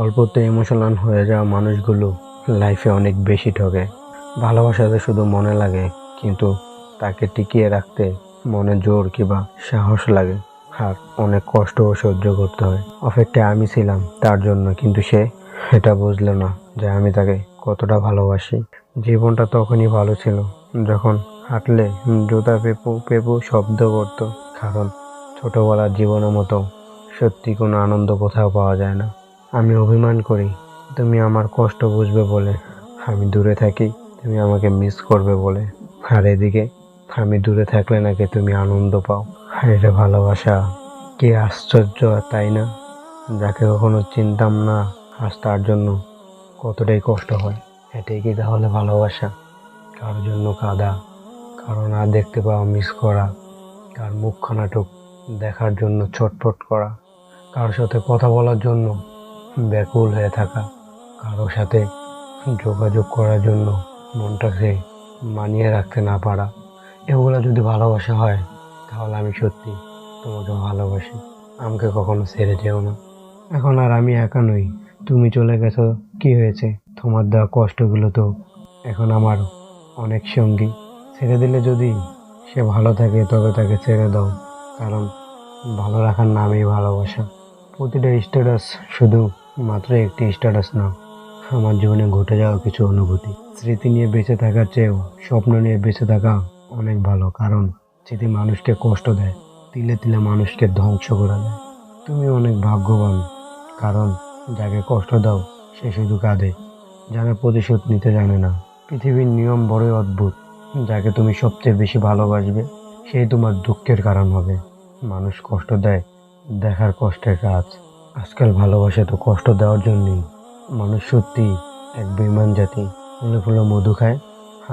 অল্পতে ইমোশনাল হয়ে যাওয়া মানুষগুলো লাইফে অনেক বেশি ঠকে। ভালোবাসাতে শুধু মনে লাগে, কিন্তু তাকে টিকিয়ে রাখতে মনে জোর কিংবা সাহস লাগে। আর অনেক কষ্টও সহ্য করতে হয়। অপেক্ষায় আমি ছিলাম তার জন্য, কিন্তু সে এটা বুঝলো না যে আমি তাকে কতটা ভালোবাসি। জীবনটা তখনই ভালো ছিল যখন হাঁটলে জুতা পেপু পেপু শব্দ করতো। কারণ ছোটবেলার জীবনের মতো সত্যি কোনো আনন্দ কোথাও পাওয়া যায় না। আমি অভিমান করি তুমি আমার কষ্ট বুঝবে বলে, আমি দূরে থাকি তুমি আমাকে মিস করবে বলে। আর এদিকে আমি দূরে থাকলে নাকি তুমি আনন্দ পাও। এটা ভালোবাসা! কি আশ্চর্য, তাই না? যাকে কখনো চিনতাম না, আজ তার জন্য কতটাই কষ্ট হয়। এটাই কি তাহলে ভালোবাসা? কারোর জন্য কাঁদা, কারো না দেখতে পাওয়া মিস করা, কার মুখখানাটুক দেখার জন্য ছটফট করা, কারোর সাথে কথা বলার জন্য ব্যাকুল হয়ে থাকা, কারোর সাথে যোগাযোগ করার জন্য মনটাকে মানিয়ে রাখতে না পারা। এগুলো যদি ভালোবাসা হয়, তাহলে আমি সত্যি তোমাকে ভালোবাসি। আমাকে কখনো ছেড়ে যেও না। এখন আর আমি একা নই, তুমি চলে গেছো, কি হয়েছে? তোমার দেওয়া কষ্টগুলো তো এখন আমার অনেক সঙ্গী। ছেড়ে দিলে যদি সে ভালো থাকে, তবে তাকে ছেড়ে দাও। কারণ ভালো রাখার নামই ভালোবাসা। প্রতিটা স্ট্যাটাস শুধু মাত্র একটি স্ট্যাটাস না, আমার জীবনে ঘটে যাওয়া কিছু অনুভূতি। স্মৃতি নিয়ে বেঁচে থাকার চেয়েও স্বপ্ন নিয়ে বেঁচে থাকা অনেক ভালো। কারণ স্মৃতি মানুষকে কষ্ট দেয়, তিলে তিলে মানুষকে ধ্বংস করে দেয়। তুমি অনেক ভাগ্যবান, কারণ যাকে কষ্ট দাও সে শুধু কাঁদে, জানে প্রতিশোধ নিতে জানে না। পৃথিবীর নিয়ম বড়ই অদ্ভুত। যাকে তুমি সবচেয়ে বেশি ভালোবাসবে, সেই তোমার দুঃখের কারণ হবে। মানুষ কষ্ট দেয় দেখার কষ্টের কাজ। আজকাল ভালোবাসা তো কষ্ট দেওয়ার জন্যই। মানুষ সত্যি এক বেইমান জাতি। ফুলে ফুলে মধু খায়,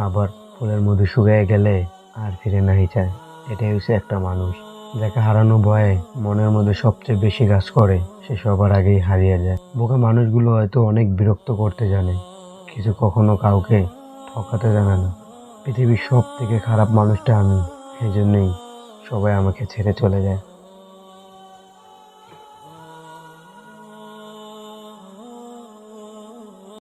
আবার ফুলের মধু শুকিয়ে গেলে আর ফিরে নাহি চায়। এটাই হচ্ছে একটা মানুষ। যাকে হারানো ভয়ে মনের মধ্যে সবচেয়ে বেশি কাজ করে, সে সবার আগেই হারিয়ে যায়। বোকা মানুষগুলো হয়তো অনেক বিরক্ত করতে জানে, কিছু কখনো কাউকে ঠকাতে জানে না। পৃথিবীর সব থেকে খারাপ মানুষটা আমি, এই জন্যই সবাই আমাকে ছেড়ে চলে যায়।